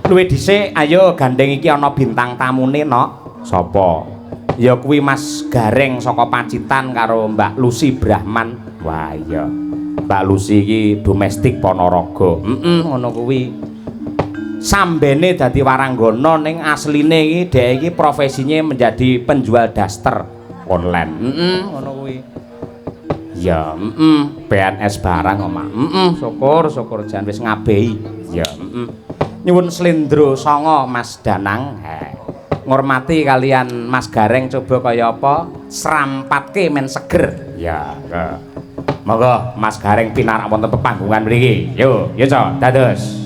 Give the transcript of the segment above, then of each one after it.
Luwih dhisik ayo gandeng iki ana bintang tamune nok. Sapa? Ya kuwi Mas Gareng saka Pacitan karo Mbak Lucy Brahman. Wah iya. Mbak Lucy iki domestik Ponorogo. Ngono kuwi. Sambene dadi waranggana ning asline iki dhek iki profesinya menjadi penjual daster online. Ngono kuwi. Ya, PNS barang kok, Mak. Syukur jan wis ngabehi. Ya, Nyuwun slendro songo Mas Danang. Ngormati kalian Mas Gareng coba kaya apa? Serampatke men seger. Ya, monggo Mas Gareng pinarak wonten pepanggungan mriki. Yo, Co, dados.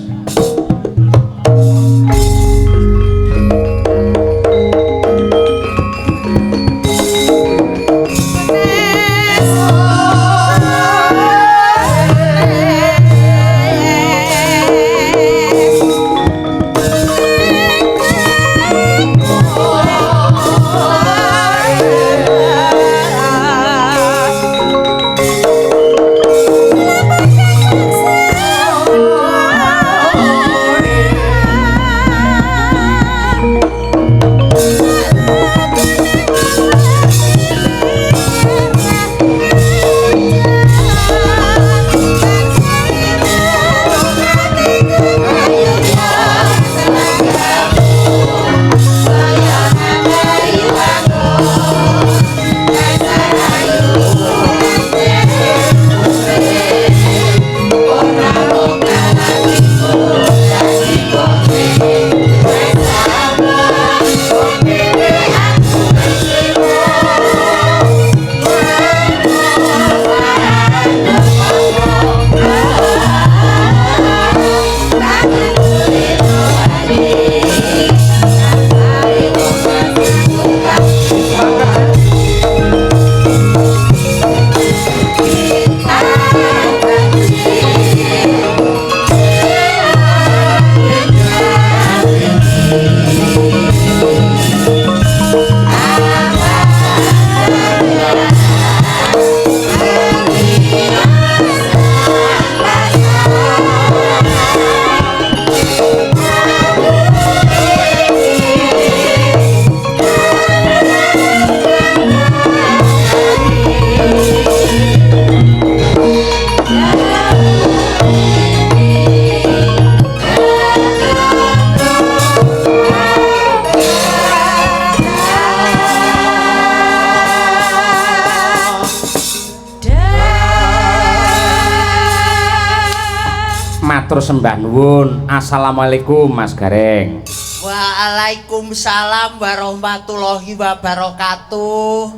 Matur sembah nuwun. Assalamualaikum Mas Gareng. Waalaikumsalam warahmatullahi wabarakatuh.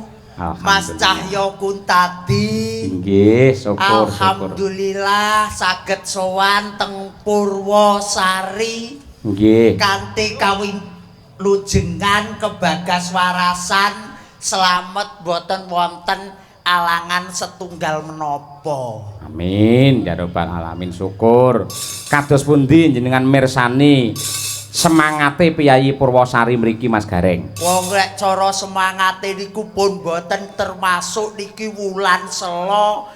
Mas Cahyo Kuntadi. Nggih, syukur. Alhamdulillah saged sowan teng Purwosari. Nggih. Kanthi kawilujengan kebagaswarasan slamet boten wonten alangan setunggal menapa. Amin ya rabbal alamin. Syukur. Kados pundi jenengan mirsani semangate Piyayi Purwosari mriki Mas Gareng? Wong lek cara semangate niku pun boten termasuk niki wulan selo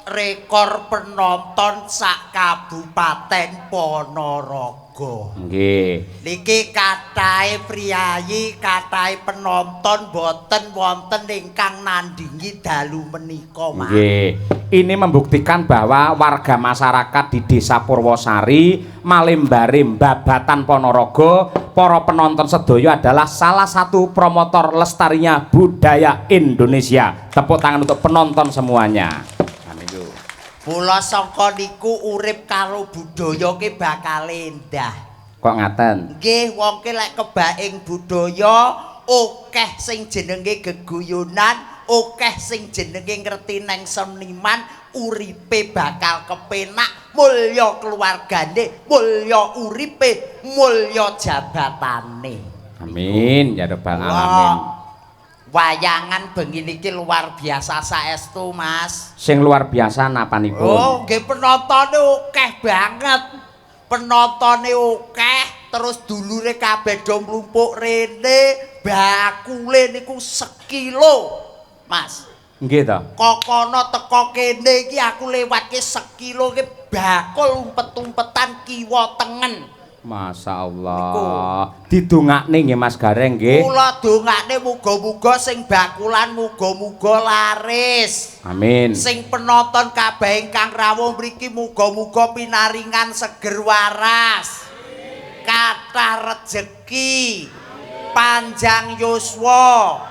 rekor penonton sak Kabupaten Ponorogo. Nggih. Niki kathahe priyayi, kathahe penonton boten wonten ingkang nandingi dalu menika, Mas. Nggih. Ini membuktikan bahwa warga masyarakat di Desa Purwosari, Malembare, Babatan Ponorogo, para penonton sedaya adalah salah satu promotor lestarinya budaya Indonesia. Tepuk tangan untuk penonton semuanya. Mula sangka niku urip karo budaya ki bakal endah. Kok ngaten? Nggih, wong ki lek kebaing budaya akeh sing jenenge geguyonan, akeh sing jenenge ngerti neng seniman, uripe bakal kepenak, mulya keluargane, mulya uripe, mulya jabatane. Amin ya rabbal alamin. Wayangan bengi niki luar biasa saestu, Mas. Sing luar biasa napanipun? Oh, nggih penontone akeh banget. Penontone akeh, terus dulure kabeh do mlumpuk rene, bakule niku sekilo, Mas. Nggih to. Kokono teko kene iki aku lewat ki sekilo ki bakul umpet-umpetan kiwa tengen. Masya Allah. Didongakne nggih Mas Gareng nggih. Kula dongakne muga-muga sing bakulan muga-muga laris. Amin. Sing penonton kabeh ingkang rawuh mriki muga-muga pinaringan seger waras. Kathah rejeki. Panjang yuswa.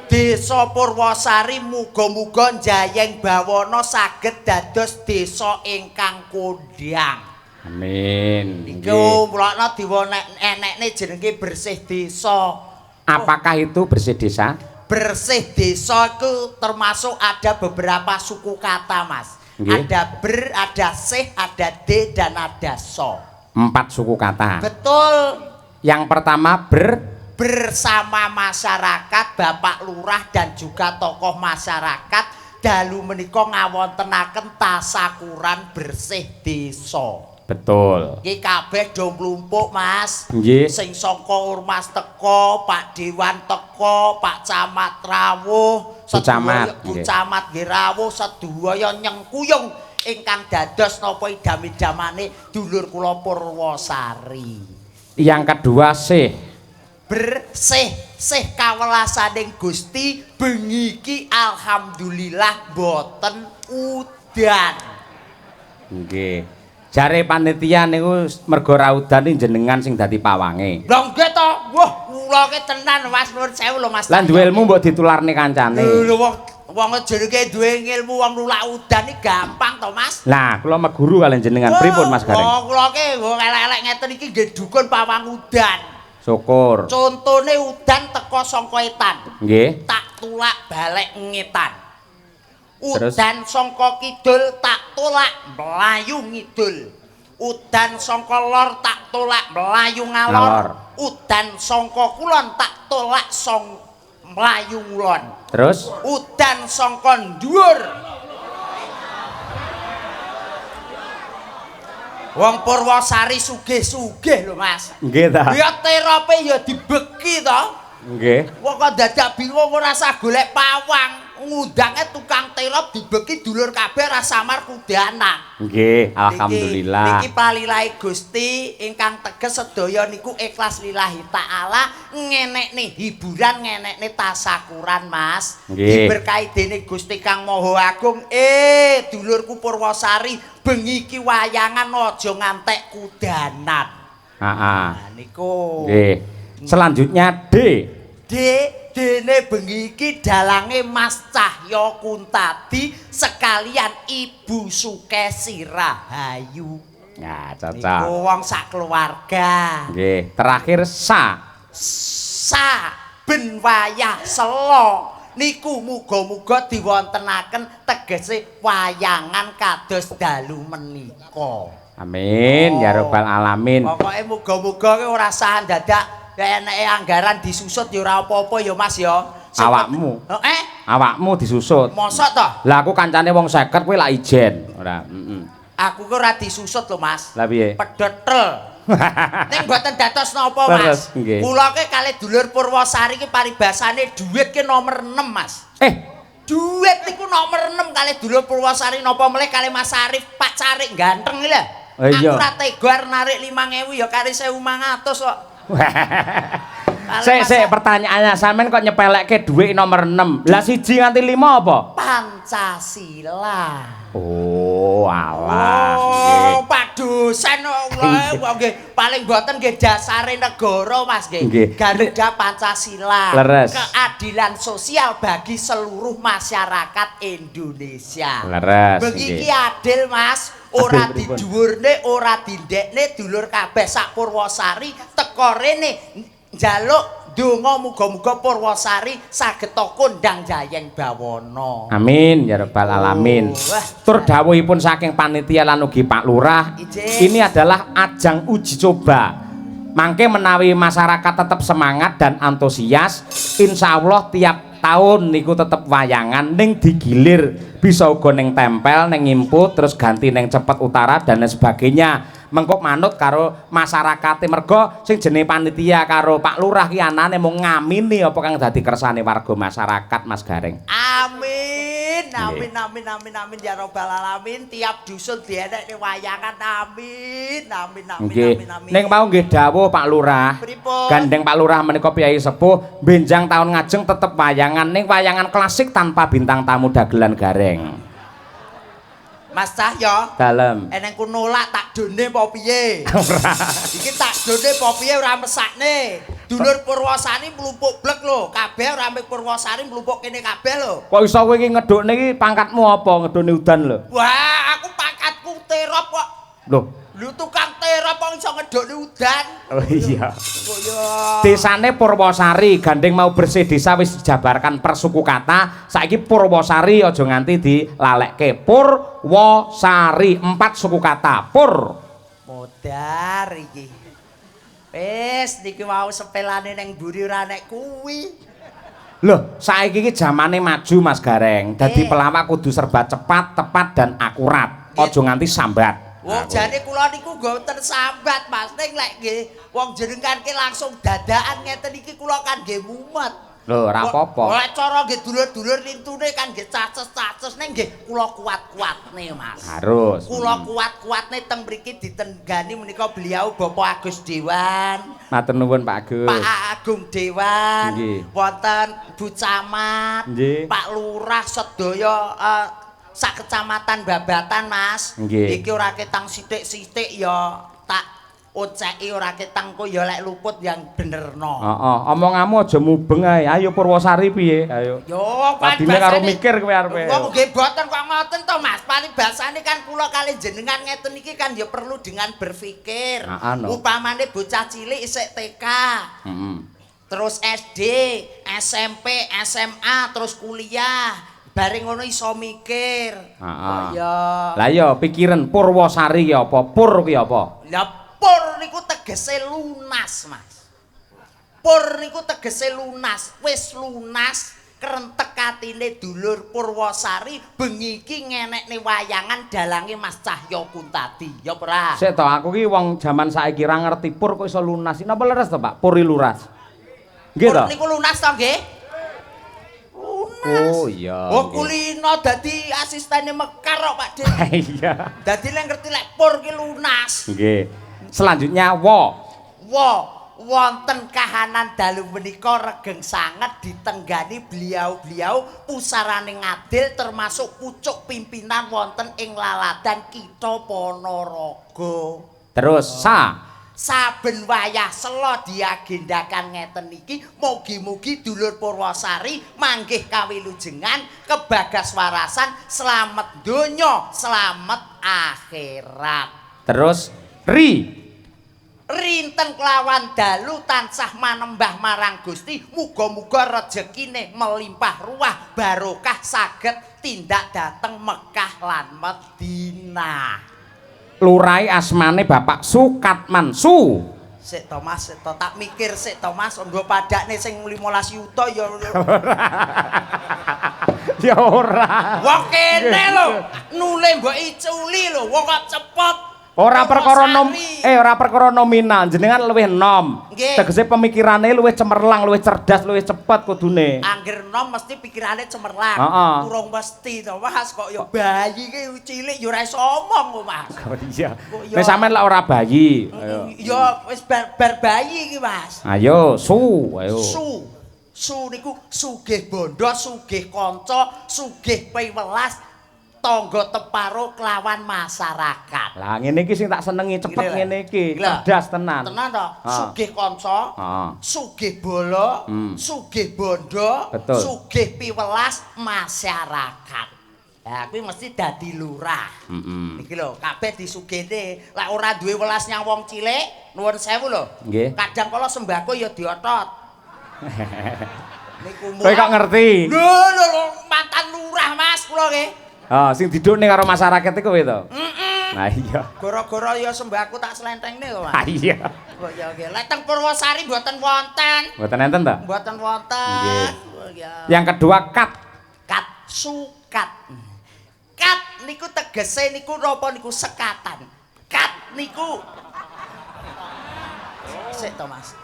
Desa Purwosari muga-muga njayeng bawana saged dados desa ingkang kondhang. Amin. Iku mulakno enekne jenenge bersih desa. Apakah itu bersih desa? Bersih desa itu termasuk ada beberapa suku kata, Mas. Nggih. Ada ber, ada sih, ada d dan ada so. 4 suku kata. Betul. Yang pertama Bersama masyarakat, Bapak Lurah dan juga tokoh masyarakat dalu menika ngawontenaken tasakuran bersih desa. Betul. Iki kabeh do mlumpuk, Mas. Nggih. Sing saka Ormas teko, Pak Dewan teko, Pak Camat rawuh, Bu Camat, Bu nggih. Camat nggih rawuh, sedaya nyengkuyung ingkang dados napa idam-idamane dulur kula Purwosari. Yang kedua Bersih kawelasaning Gusti bengi iki alhamdulillah boten udan. Nggih. Jare panitia niku mergo ra udan jenengan sing dadi pawange. Lha nggih to. Wah, kula ki tenan Mas nuwun sewu lho Mas. Lah duwe ilmu mbok ditularne kancane. Lho wong jenenge duwe ilmu wong nulak udan iki gampang to Mas. Lah, kula meguru kalian jenengan pripun Mas Gareng? Oh, kula ki elek-elek ngeten iki nggih dukun pawang udan. Syukur. Contone udan teko saka etan. Nggih. Tak tulak balik ngetan. Terus? Udan saka kidul tak tulak mlayu ngidul. Udan saka lor tak tulak mlayu ngalor. Udan saka kulon tak tulak mlayu ngulon. Terus? Udan saka dhuwur. Wong Purwosari sugih-sugih lho Mas. Nggih ta. Ya terope ya dibeki to. Nggih. Wong kok dadak bingung ora usah golek pawang. Ngundange tukang terop dibeki dulur kabeh ra samar kudanan. Nggih, alhamdulillah. Niki palilahe Gusti ingkang teges sedaya niku ikhlas lillahi taala ngenekne hiburan ngenekne tasakuran Mas. Nggih. Diberkahi dening Gusti Kang Maha Agung. Dulurku Purwosari bengi iki wayangan aja ngantek kudanan. Heeh. Nah niku. Nggih. Selanjutnya Dene bengi iki dalange Mas Cahya Kuntadi sekalian Ibu Sukesi Rahayu. Ya, cocok. Niku wong sak keluarga. Nggih, terakhir Ben wayah selo niku muga-muga diwontenaken tegese wayangan kados dalu menika. Amin ya rabbal alamin. Pokoke muga-muga ora sah dadak eneke anggaran disusut ya ora apa-apa ya Mas ya. Awakmu. Awakmu disusut. Mosok to? Lah aku kancane wong 50 kowe lak ijen. Ora, Aku ki ora disusut lho Mas. Lah piye? Pedotel. Ning mboten dados napa Mas. Terus, nggih. Kula ki kalih dulur Purwosari ki paribasane dhuwit ki nomor 6 Mas. Dhuwit niku nomor 6 kalih dulur Purwosari napa melih kalih Mas Arif Pak Carik ganteng iki lho. Aku ora tega narik 5.000 ya kari 1.500 kok. Sik pertanyaannya sampean kok nyepelekke dhuwit nomor 6. Lah 1 nganti 5 apa? Pancasila. Oh, alah. Oh, Pak dosen nggih paling mboten nggih dasare negara Mas nggih. Garuda Pancasila. Leres. Keadilan sosial bagi seluruh masyarakat Indonesia. Leres. Begiki adil Mas. Ora didhuwurne, ora dindekne dulur kabeh sak Purwosari teko rene njaluk donga muga-muga Purwosari saged kondang jayeng bawana. Amin ya rabbal alamin. Tur dawuhipun saking panitia lan ugi Pak Lurah, ini adalah ajang uji coba. Mangke menawi masyarakat tetap semangat dan antusias, insya Allah tiap tahun niku tetep wayangan ning digilir bisa uga ning tempel ning input terus ganti ning cepet utara dan lain sebagainya mengkok manut karo masyarakat mergo sing jenenge panitia karo Pak Lurah ki anane mung ngamini apa kang dadi kersane warga masyarakat Mas Gareng. Amin Amin amin amin amin ya robbal alamin. Tiap dusun dienekne wayangan. Amin amin amin amin amin. Ning mau nggih dawuh Pak Lurah. Pripun? Gandeng Pak Lurah menika piyai sepuh, benjang tahun ngajeng tetep wayangan ning wayangan klasik tanpa bintang tamu dagelan gareng. Mas Cahyo. Dalem. Eneng ku nolak tak done apa piye? Ora. Iki tak done apa piye ora mesakne. Dulur Purwosari mlumpuk blek lho. Kabeh ora mek Purwosari mlumpuk kene kabeh lho. Kok iso kowe iki ngedukne iki pangkatmu apa ngedukne udan lho? Wah, aku pangkatku terop kok. Lho, Lu tukang terop kok iso ngedukne udan. oh iya. Kok ya. Desane Purwosari, gandeng mau bersih desa wis dijabarkan per suku kata. Saiki Purwosari aja nganti dilalekke. Purwosari 4 suku kata. Pur. Modar iki. Wis niki mau sepelane ning mburi ora nek kuwi. Loh, saiki iki zamane maju Mas Gareng. Dadi pelawak kudu serba cepat, tepat dan akurat. Aja nganti sambat. Wong jane kula niku mboten sambat Mas, ning lek nggih wong jenengan ki langsung dadakan ngeten iki kula kan nggih mumet. Lho, ora apa-apa. Lek cara nggih dulur-dulur lintune kan nggih caces-caces ning nggih kula kuat-kuatne Mas. Harus. Kula kuat-kuatne teng mriki ditenggani menika beliau Bapak Agus Dewan. Matur nuwun Pak Agus. Pak Agung Dewan. Nggih. Wonten Bu Camat. Nggih. Pak Lurah sedaya sak kecamatan Babatan Mas. Nggih. Iki ora ketang sithik-sithik ya tak oceki ora ketang kok ya lek luput yang benerno. Heeh, omonganmu aja mubeng ae. Ayo Purwosari piye? Ayo. Yo Padine karo mikir kowe arepe. Wong nggih boten kok ngoten to Mas. Paribasane kan kula kali jenengan ngeten iki kan ya perlu dengan berpikir. Upamane bocah cilik isik TK. Terus SD, SMP, SMA, terus kuliah. Bareng ngono iso mikir. Heeh. Ya. Lah ya pikiran Purwosari ki apa? Pur ki apa? Lah pur niku tegese lunas, Mas. Pur niku tegese lunas, wis lunas krentek atine dulur Purwosari bengi iki ngenekne wayangan dalange Mas Cahyo Kuntadi. Ya ora? Sik to, aku ki wong jaman saiki ra ngerti pur kok iso lunas. Napa leres to, Pak? Puri luras. Nggih to? Pur niku lunas to nggih? Oh iya. Oh kulino dadi asistene Mekar kok Pak Den. Iya. Dadi lek ngerti lek pur ki lunas. Nggih. Selanjutnya wo. Wonten kahanan dalu menika regeng sanget ditenggani beliau-beliau pusarane ngadil termasuk pucuk pimpinan wonten ing laladan Kitha Ponorogo. Terus Saben wayah sela diagendakan ngeten iki mugi-mugi dulur Purwosari manggih kawilujengan kebagaswarasan slamet donya slamet akhirat. terus Rinten kelawan dalu tansah manembah marang Gusti muga-muga rejekine melimpah ruah barokah saged tindak dateng Mekah lan Madinah. Lurai asmane Bapak Sukatman Su. Sik to Mas, sik to tak mikir sik to Mas, nggo padakne sing 15 yuta ya. Ya ora. Wong kene lho, nule mbok iculi lho, wong kok cepet. Ora perkara ora perkara nominal, jenengan luwih enom. Tegese pemikirane luwih cemerlang, luwih cerdas, luwih cepet kudune. Angger enom mesti pikirane cemerlang. Urung mesti to Mas, kok ya bayi ki cilik ya ora iso omong kok Mas. Oh iya. Nek sampean lek ora bayi, ayo. Ya wis bar bayi iki Mas. Ayo, ayo. Su niku sugih bondo, sugih kanca, sugih piwelas, tangga teparo kelawan masyarakat. Lah ngene iki sing tak senengi cepet ngene iki, cerdas tenan. Tenan to, sugih kanca, sugih bola, sugih bondo, sugih piwelas masyarakat. Lah kuwi mesti dadi lurah. Iki lho, kabeh disugihne. Lek ora duwe welas nyang wong cilik, nuwun sewu lho. Kadang kala sembako ya diotot. Kowe kok ngerti? Lho, mantan lurah Mas kula nggih. Sing didukne karo masyarakat iku kowe to? Nah iya. Gara-gara ya sembako tak slentengne kok Mas. Ah iya. Kok ya nggih. Lek teng Purwosari mboten wonten. Mboten enten to? Mboten wonten. Yang kedua sukat. Kat niku tegese niku napa niku sekatan. Kat niku Sik to Mas.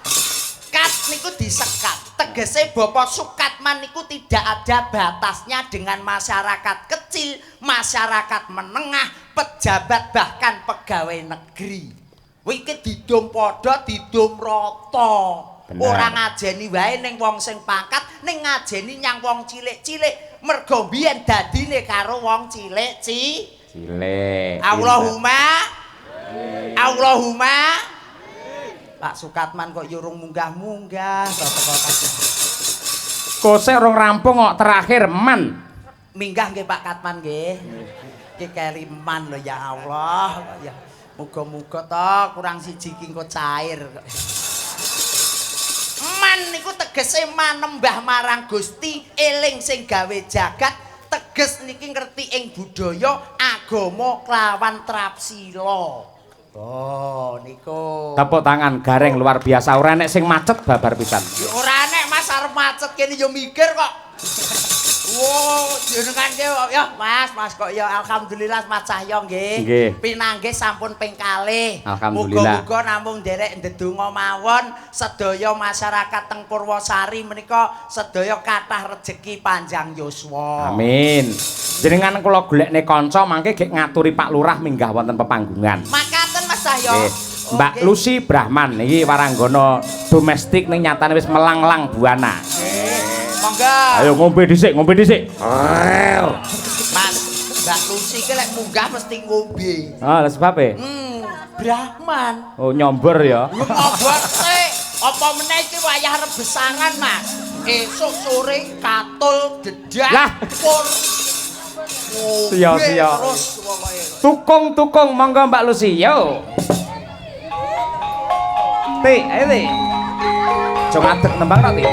Kat niku disekat. tegese Bapak Sukatman niku tidak ada batasnya dengan masyarakat kecil, masyarakat menengah, pejabat bahkan pegawai negeri. Iki didum padha, didum rata. Ora ngajeni wae ning wong sing pangkat, ning ngajeni nyang wong cilik-cilik. Mergo biyen dadine karo wong cilik, cilik. Allahumma Pak Sukatman kok yurung munggah-munggah kok sik rong rampung kok terakhir man. Minggah nggih Pak Katman nggih. Ki keliman lho ya Allah. Ya muga-muga to kurang siji ki engko cair. Man niku tegese manembah marang Gusti, eling sing gawe jagat, teges niki ngerti ing budaya agama klawan trapsila. Oh, niku. Tepuk tangan Gareng luar biasa. Ora nek sing macet babar pisan. Ya ora nek Mas arep macet kene yo mikir kok. Wow, jenengan ya Mas kok ya alhamdulillah Mas Cahyo nggih. Pinanggih sampun ping kalih. Alhamdulillah. Muga-muga namung nderek ndedonga mawon sedaya masyarakat teng Purwosari menika sedaya kathah rejeki panjang yuswa. Amin. Jenengan kula golekne kanca mangke gek ngaturi Pak Lurah minggah wonten pepanggungan. Makaten Mas Cahyo. Mbak Lucy Brahman iki waranggana domestik ning nyatane wis melanglang buana. Monggo. Ayo ngombe dhisik. Mas, Mbak Lucy ki lek munggah mesti ngombe. Ah, lha sebabe? Brahman. Oh, nyombor ya. Nyombor sik. Apa meneh iki wayah rebesangan, Mas. Esuk sore katul dedak Lah. pur. Siya. Terus pokoke. Tukung monggo Mbak Lucy. Yo. Ayo Ti. Jong adeg nembang ta Ti.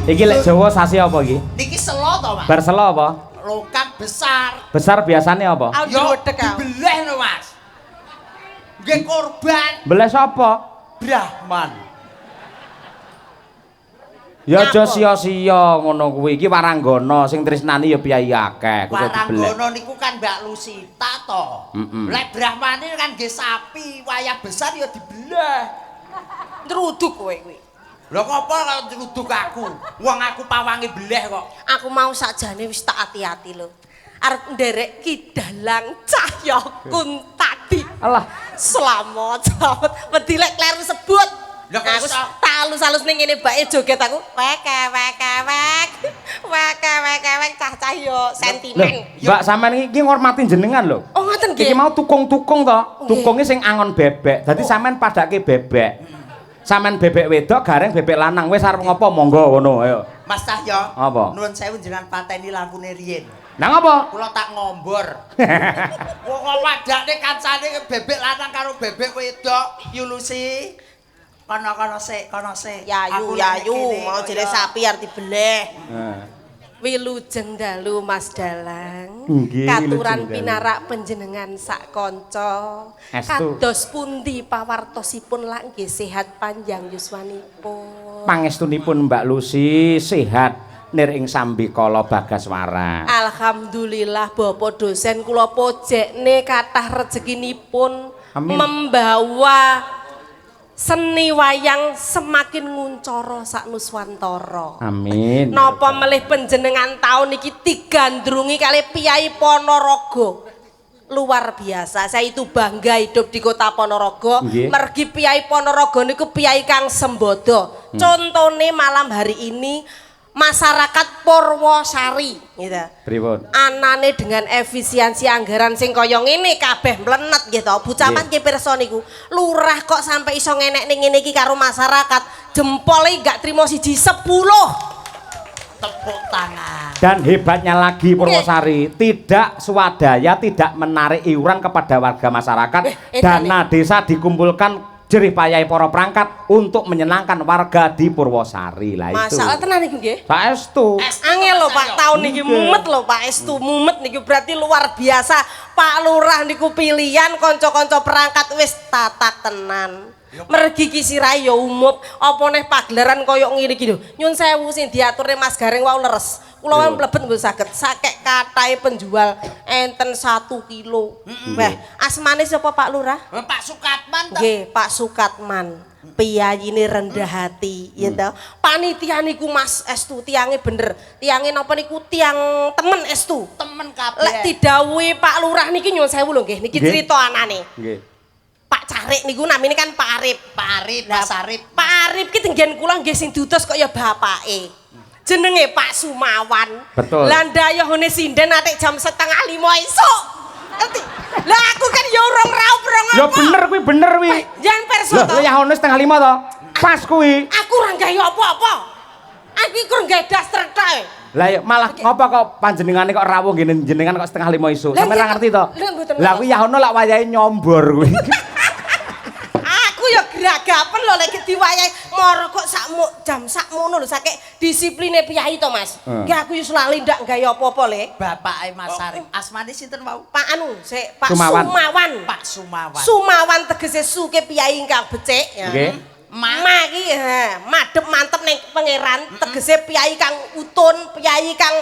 Iki lek Jawa sasi apa iki? Niki selo to, Mas? Bar selo apa? Lokak besar. Besar biasane apa? Yo dibeleh lho, Mas. Nggih korban Beles apa? Brahman. Ya aja sia-sia ngono kuwi. Iki waranggana sing tresnani ya piyai akeh. Waranggana niku kan Mbak Lusita to. Lek Brahmane kan nggih sapi, wayah besar ya dibeleh. Nruduk kowe kuwi. Lha ngopo kok nruduk aku? Wong aku pawange beleh kok. Aku mau sakjane wis tak ati-ati lho. Arep nderek Ki Dalang Cahya Kuntadi. Alah, selamat. Wedi lek kleru sebut. Lah kok aku tak alus-alus ning ngene bae joget aku. Wek cah-cah yo sentimen. Mbak sampean iki ngormati jenengan lho. Oh ngoten nggih. Iki mau tukung-tukung to. Tukunge sing angon bebek. Dadi sampean padake bebek. Sampean bebek wedok, Gareng bebek lanang. Wis arep ngopo monggo ngono, ayo. Mas Cahyo. Apa? Nuwun sewu jenengan pateni lampune riyin. Nang apa? Kula tak ngombor. Wong wadake kancane bebek lanang karo bebek wedok, Yulusi. Kono sik. Yayu, mau jere sapi arep dibeleh. Wilujeng dalu Mas Dalang. Katuran pinarak panjenengan sak kanca. Kados pundi pawartosipun lak nggih sehat panjang yuswanipun. Pangestunipun Mbak Lucy sehat nir ing sambikala Bagaswara. Alhamdulillah Bapak dosen kula pojekne kathah rezekinipun membawa seni wayang semakin nguncara sak nuswantara. Amin. Napa melih panjenengan taun iki digandrungi kali Piyai Ponorogo. Luar biasa. Saya itu bangga hidup di Kota Ponorogo. Mergi Piyai Ponorogo niku piyai kang sembodo. Contone malam hari ini masyarakat Purwosari gitu. Pripun? Anane dengan efisiensi anggaran sing kaya ngene kabeh mlenet gitu. Bu Camat ki pirsa niku. Lurah kok sampai iso ngenek ning ngene iki karo masyarakat. Jempole gak trimo 10. Tepuk tangan. Dan hebatnya lagi Purwosari tidak swadaya, tidak menarik iuran kepada warga masyarakat. Dana desa dikumpulkan jerih payah para perangkat untuk menyenangkan warga di Purwosari lah itu. Masalah tenan iki nggih. Saestu. Angel lho Pak, tahun niki mumet lho Pak Estu, mumet niki berarti luar biasa. Pak Lurah niku pilihan kanca-kanca perangkat wis tatak tenan. Mergi ki sirahe ya umup, apa neh pagelaran kaya ngene iki lho. Nyun sewu sing diaturne Mas Gareng wau leres. Kula wae mlebet mboten saged sakek katahe penjual enten 1 kilo. Wah, asmane sapa Pak Lurah? Pak Sukatman ta? Nggih, Pak Sukatman. Piyayine rendah hati, ya toh. Panitia niku Mas Estu tiange bener. Tiange napa niku tiang temen Estu. Temen kabeh. Lek didhawuhi Pak Lurah niki nyuwun sewu lho nggih, niki crita anane. Nggih. Pak Carik niku namine kan Pak Arif. Pak Arif, Mas Arif. Pak Arif ki tenggen kula nggih sing diutus kok ya bapake. Jenenge Pak Sumawan. Betul. Lah ndayahane sinden atik jam 4:30 esuk. Ngerti? Lah aku kan ya urung raup rong apa. Ya bener kuwi. Jan perso Lho, to. ya ono 4:30 to. Pas kuwi. Aku ora gawe apa-apa. Aku iki kurang gawe daster tok. Lah ya malah ngopo kok panjenengane kok rawuh ngene jenengan kok 4:30 esuk. Sampe ora ngerti to? Lah kuwi ya ono lak wayahe nyombor kuwi. Aku ya gragapen lho lek diwayahi moro kok jam sakmono lho saking disipline piyai to Mas. Nggih aku yo lali ndak gawe apa-apa le. Bapake Mas Arif. Asmane sinten wau? Pak anu, sik Pak Sumawan. Sumawan. Pak Sumawan. Sumawan tegese suke piyai ingkang becik ya. Nggih. Ma iki madhep mantep ning pangeran tegese piyai kang utun, piyai kang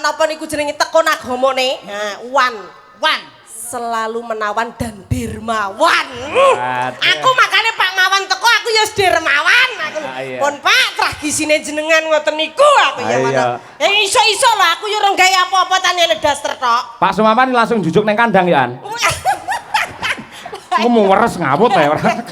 napa niku jenenge tekun agamane. Wan selalu menawan dan dermawan. Aku makanya Pak Mawan teko aku ya dermawan aku. Pun Pak tradisine jenengan ngoten niku aku ya ngoten. Iso-iso lah aku ya ora gawe apa-apa tane daster tok. Pak Sumaman langsung jujuk neng kandang ya an. Aku mau weres ngawut ya ora.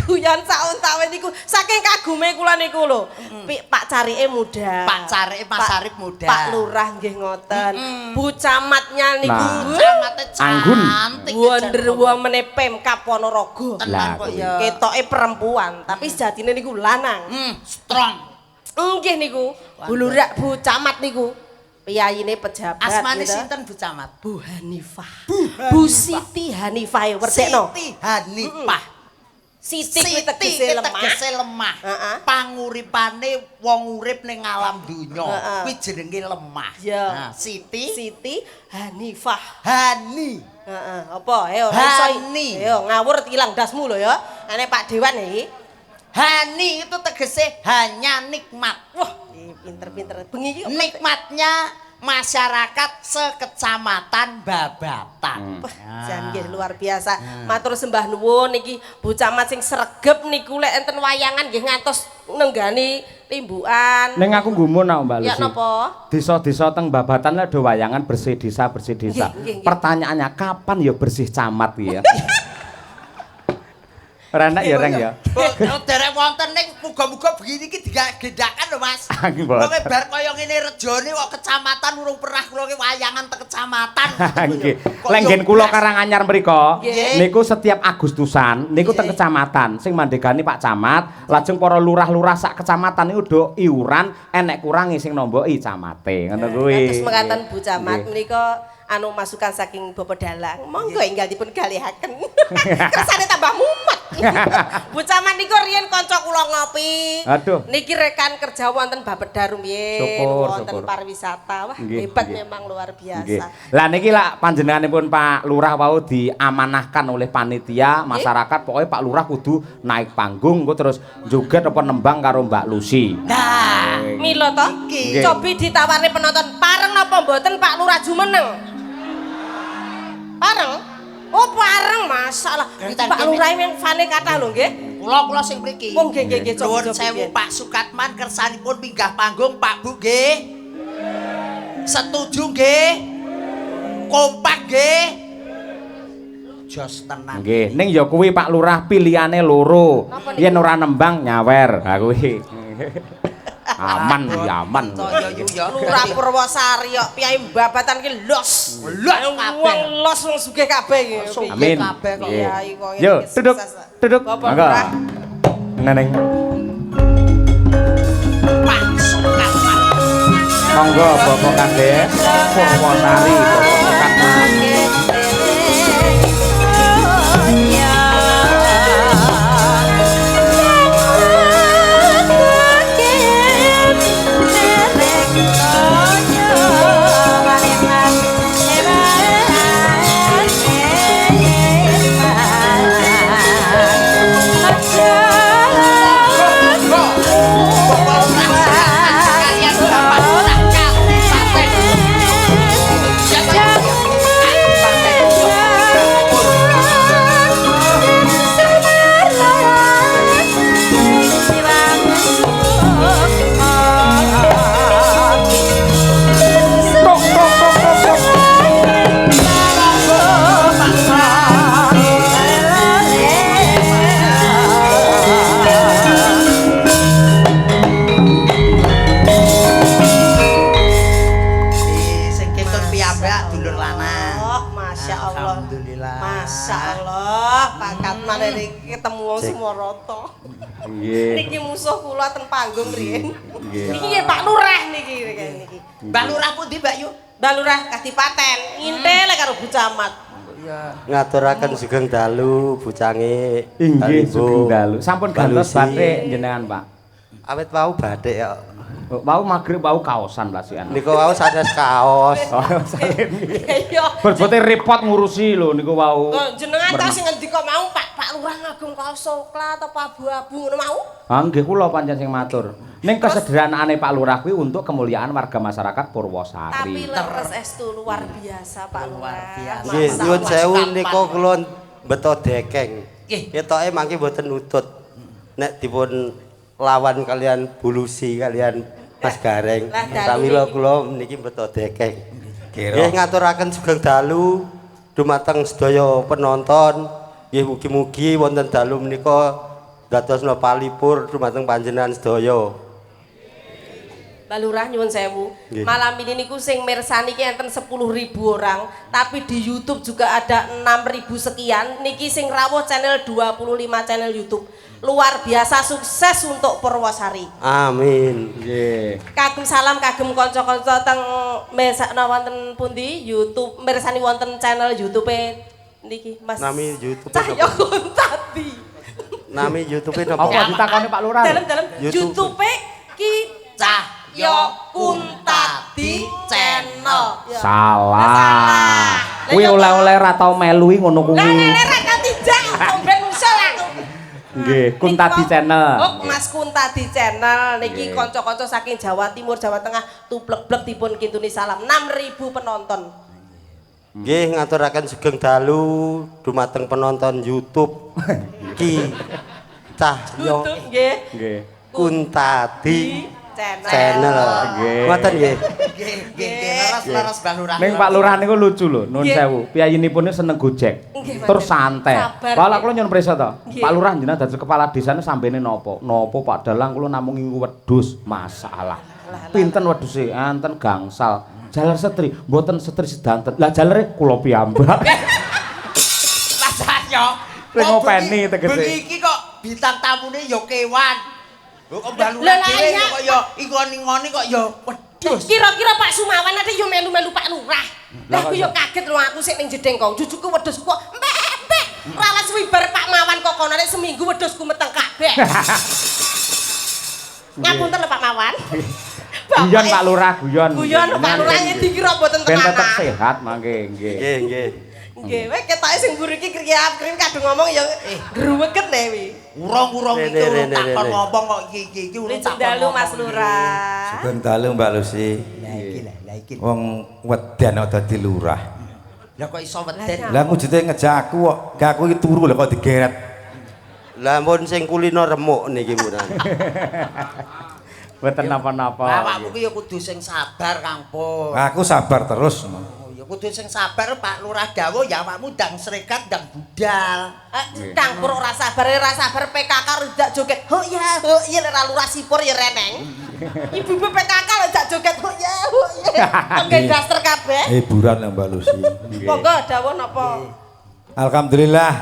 Guyon saun-sawen niku saking kagume kula niku lho. Pak Carike muda. Pak Carike Mas Arif muda. Pak Lurah nggih ngoten. Bu Camatnya niku Camate Anggun. cantik. Wonder Woman Pemkab Ponorogo. Tenan kok ya. Ketoke perempuan, tapi sejatine niku lanang. Strong. Nggih niku. Bu Lurah, Bu Camat niku. Piyayine pejabat. Asmane gitu. sinten Bu Camat? Bu Hanifah. Bu Siti Hanifah wertekno. Siti Hanifah. Siti kuwi tegese lemah. Heeh. Panguripane wong urip ning alam donya kuwi jenenge lemah. Ya. Nah, Siti Hanifah. Hani. Heeh, apa? Ayo ora iso. Hani. Ayo ngawur ilang dasmu lho ya. Ane Pak Dewan iki. Hani itu tegese hanya nikmat. Wah, pinter-pinter. Bengi iki Nikmatnya masyarakat sekecamatan Babatan. jan nggih luar biasa. Matur sembah nuwun niki Bu Camat sing sregep niku lek enten wayangan nggih ngantos nenggani timbukan. Ning aku gumun aku Mbak Lucy. Ya napa? Desa-desa teng Babatan ada wayangan bersih desa, bersih desa. Nggih. Pertanyaannya kapan ya bersih camat ya? Ora enak ya Reng ya. Derek wonten ning muga-muga begini iki digendakan lho Mas. Nggih, Mbak. Pokoke bar kaya ngene rejane kok kecamatan urung pernah kula ki wayangan teng kecamatan. Nggih. Lenggen kula Karanganyar mriku Nggih. niku setiap Agustusan niku teng kecamatan sing mandegani Pak Camat, lajeng para lurah-lurah sak kecamatan niku do iuran enek kurangi sing nomboki camate. Ngono kuwi. Terus mekaten Bu Camat Nggih. menika anu masukan saking Bapak Dalang. Monggo enggal dipun galihaken. Kersane tambah mumet. Bu Camat niku riyen kanca kula ngopi. Aduh. Niki rekan kerja wonten Bapeda rumiyin, Syukur, wonten syukur. pariwisata. Wah, Nggih, hebat nggih. memang luar Nggih. biasa. Lah niki lak panjenenganipun Pak Lurah wau diamanahkan oleh panitia masyarakat pokoknya Pak Lurah kudu naik panggung engko terus joget apa nembang karo Mbak Lucy. Nah, Mila to, Nggih. cobi ditawarne penonton pareng napa mboten Pak Lurah Jumeneng? Pareng? Oh, pareng masalah. Pak Lurah yang fane kata lho nggih. kula sing mriki. Oh, nggih Nuwun cobi. sewu Pak Sukatman kersanipun minggah panggung Pak Bu nggih. Setuju nggih? Kompak nggih? Jos tenan. Nggih, ning ya kuwi Pak Lurah pilihane loro. Napa niku? Yen ora nembang nyawer. Ha kuwi. Aman ya aman. Saya yu ya. Lurah Purwosari kok piyai babatan ki los. Los kabeh. Wong los wong sugih kabeh iki. Amin. kabeh kok. Piyai kok ngene Yo, iki duduk. sukses. Duduk. Bapak Mangga. Lurah. Neneng. Pasukan. Monggo Bapak Kandes Purwosari Bapak Kandes. Sing ketut piyambak dulur lanang. Oh, Masya Allah. Alhamdulillah. Masya Allah, pangkat mana niki ketemu wong Sumoroto. Nggih. Niki musuh kula ten panggung riyen. Nggih. Niki nggih Pak Lurah niki niki. Mbak Lurah pundi Mbak Yu? Mbak Lurah Kadipaten, ngintel karo Bu Camat. ngaturaken sugeng dalu bucange Inggih Ibu sugeng dalu. Sampun gantos Balusi. batik jenengan, Pak. Awet wau batik ya. Wau magrib wau kaosan lasian. Niku wau sanes kaos. Oh, salin. Iya. Berbote repot ngurusi lho niku wau. Kok jenengan ta sing ngendika mau Pak Lurah ngagem kaos coklat apa abu-abu ngono mau? Ah nggih kula pancen sing matur. Ning kesederhanaane Pak Lurah kuwi untuk kemuliaan warga masyarakat Tapi Purwosari. leres estu luar biasa Pak Lurah. biasa. Nggih, Masa nyuwun Mas sewu Kapan. niku kula beto dekeng. Nggih. Ketoke mangke mboten nutut. Nek dipun lawan kalian Bulusi kalian Mas Gareng. Lah, dalu Pramila niki. kula niki beto dekeng. Nggih ngaturaken sugeng dalu dumateng sedaya penonton. Nggih mugi-mugi wonten dalu menika dadosna palipur dumateng panjenengan sedaya. Mbak Lurah nyuwun sewu. Nggih. Malam ini niku sing mirsani ki enten 10.000 orang, tapi di YouTube juga ada 6.000 sekian. Niki sing rawuh channel 25 channel YouTube. Luar biasa sukses untuk Purwosari. Amin. Nggih. Kagem salam kagem kanca-kanca teng mesakna wonten pundi YouTube mirsani wonten channel YouTube niki Mas. Nami YouTube Cahya Kuntadi. Nami YouTube Apa napa? ditakoni Pak Lurah? Dalam YouTube. YouTube ki Cahya Kuntadi channel. Ya. Salah. Lah, Kuwi iya toh. oleh-oleh ra tau melu ngono kuwi. Lah lele ra kan tidak, ben usul aku. Nggih, Kuntadi Niki, channel. Oh, Mas Kuntadi channel niki Nggih. kanca-kanca saking Jawa Timur, Jawa Tengah tuplek-blek dipun kintuni salam 6.000 penonton. Nggih ngaturaken sugeng dalu dumateng penonton YouTube Ki Cahya Nggih. Nggih. Kuntadi Channel. channel. Nggih. Ngoten nggih. Nggih, nggih, leres-leres Mbak Lurah. Ning Pak Lurah niku lucu lho, nuwun Nggih. sewu. Piyayinipun seneng Gojek. Nggih, Terus Pak. santai. Sabar, Kala nggih. kula nyuwun prisa to. Nggih. Pak Lurah jenengan dadi kepala desane sambene napa? Napa Pak Dalang kula namung ngingu wedhus. Masalah. Pinten wedhuse? Enten gangsal. Jaler setri, mboten setri sedanten. Lah jalere kula piyambak. Lah Cahya. Sing kok ngopeni bengi- tegese. bengi iki kok bintang tamune ya kewan. Kok Mbak Lurah Lah, lah, dhewe iya. kok ya ingoni-ingoni kok ya wedhus. Kira-kira Pak Sumawan ada yo melu-melu Pak Lurah. Lah kok aku yo kaget lho aku sik ning jedeng kok. Jujuku wedhusku kok mbek. Ora wis wibar Pak Mawan kok kono nek seminggu wedhusku meteng kabeh. Ngapunten lho Pak Mawan. Guyon Pak Lurah, guyon. Guyon Pak Lurah dikira mboten Ben tetep tenanan. sehat mangke nggih. Nggih nggih. Nggih, weh ketoke sing mburi iki kriyap-kriyap kadung ngomong ya gruweket nih wi. Urung-urung iki Rene, urung rene, takon rene. ngomong kok iki urung takon. Dalu Mas ngomong. Lurah. Sugeng dalu Mbak Lucy. Lah iki lah iki. Wong wedan kok dadi lurah. Lah kok iso weden. Lah mujude ngejak aku kok, gak aku iki turu lho kok digeret. Lah mun sing kulino remuk niki munan. Mboten napa-napa. Awakmu ki ya kudu sing sabar Kang Pur. Aku sabar terus. Oh, ya kudu sing sabar Pak Lurah dawuh ya awakmu ndang serikat ndang budal. Kang Pur ora sabar PKK ridak joget. Oh iya lek ra Lurah sipur ya reneng. Ibu-ibu PKK lho jak joget kok ya. Nggih daster kabeh. Hiburan lho Mbak Lucy. Monggo dawuh napa? Alhamdulillah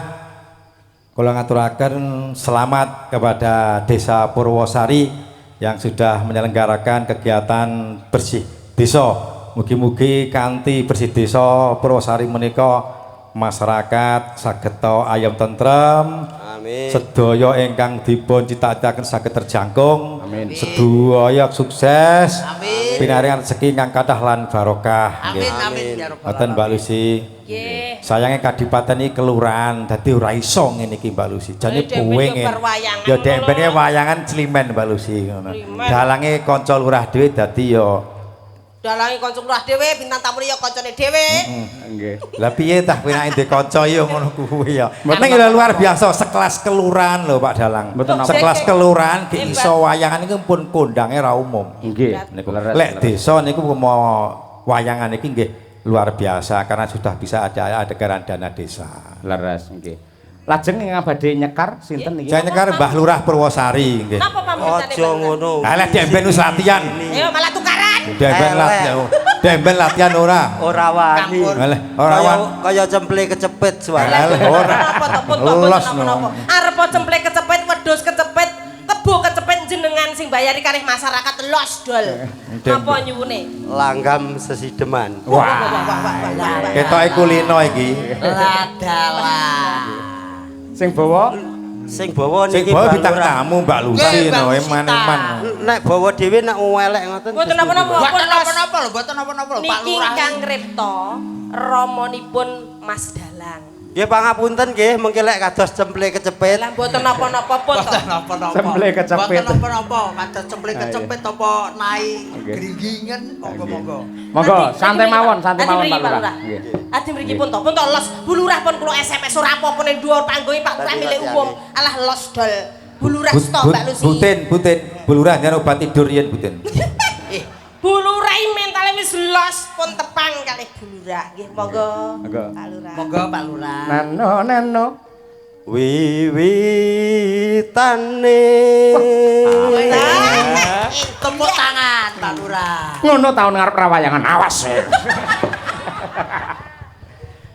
kula ngaturaken selamat kepada Desa Purwosari yang sudah menyelenggarakan kegiatan bersih desa. Mugi-mugi kanthi bersih desa Purwosari menika masyarakat saged ayam tentrem. Amin. Sedaya ingkang dipun citakaken saged terjangkung. Amin. Sedaya sukses. Amin. Pinaringan rezeki ingkang kathah lan barokah. Amin amin ya rabbal Ngoten Mbak Lucy. Nggih. Sayange kadipaten iki kelurahan dadi ora iso ngene iki Mbak Lucy. Jane Dhewe buwing. nyebar wayangan Ya ngono. dempene wayangan Climen Mbak Lucy ngono. Climen. Dalange kanca lurah dhewe dadi ya Dalange kanca lurah dhewe, bintang tamune ya kancane dhewe. Nggih. lah piye tah penake ndek kanca ya ngono kuwi ya. Ning ya luar biasa sekelas kelurahan lho Pak Dalang. Mboten napa. Sekelas kelurahan ki iso wayangan iki pun kondange ra umum. Nggih. Niku Leres, lek leres. desa niku mau wayangan iki nggih luar biasa karena sudah bisa ada dana desa. Leres nggih. Lajeng ingkang badhe nyekar sinten niki? Saya nyekar Mbah Lurah Purwosari nggih. Napa pamrentane? Aja ngono. Lah demben wis latihan. Ayo malah tukaran. Demben latihan. Demben latihan ora. Ora wani. Lah ora wan. Kaya cemple kecepet suara. Lah ora. Napa to pun Los, no. napa? Arep cemplek kecepet, wedhus kecepet, kebo kecepet jenengan sing bayari kalih masyarakat los dol. Napa nyuwune? Langgam sesideman. Wah. Ketoke kulino iki. Ladalah. Sing bawa Sing bawa Sing niki bawa Mbak bintang Lurah. tamu Mbak Lucy Nggih, Mbak no Lucy eman-eman. Nek bawa dhewe nek welek ngoten. Mboten napa-napa. Mboten napa-napa lho, mboten napa-napa lho, Pak Niki Lurah. ingkang ngripta ramanipun Mas Dalang. Nggih pangapunten nggih mengki lek kados cemple kecepet. Lah mboten napa-napa pun to. Mboten napa-napa. Cemple kecepet. Mboten napa-napa, kados cemple kecepet apa nai gringgingen monggo-monggo. monggo Adi, santai adi mawon, mriki, santai adi mawon mriki, Pak Lurah. Lurah. Nggih. Adi mriki pun to los. Bu Lurah pun kula SMS ora apa-apa ning dhuwur panggohe Pak Lurah milik umum. Alah los dol. Bu Lurah stok Mbak Lucy. Buten, Bu Lurah nyen obat tidur yen buten. Bu Lurah mentale wis los pun tepang kalih Bu Lurah. Nggih monggo. Monggo. Pak Lurah. Monggo Pak Lurah. Nano. Wiwitane. Tepuk tangan Pak Lurah. Ngono taun ngarep rawayangan awas.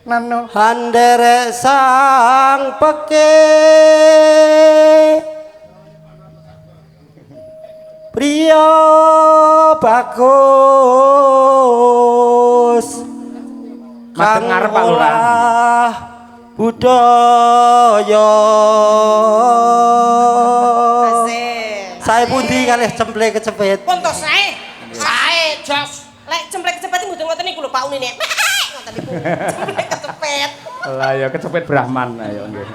Nano. Handere sang peke Priya bagus Madeng ngarep Pak Lurah. olah budaya Asik. Sae pundi kalih cemple kecepet Pun to sae. Sae jos. Lek cemplek kecepet mboten ngoten niku lho Pak Unine. Ngoten niku. Cemplek kecepet. Lah ya kecepet Brahman ayo nggih.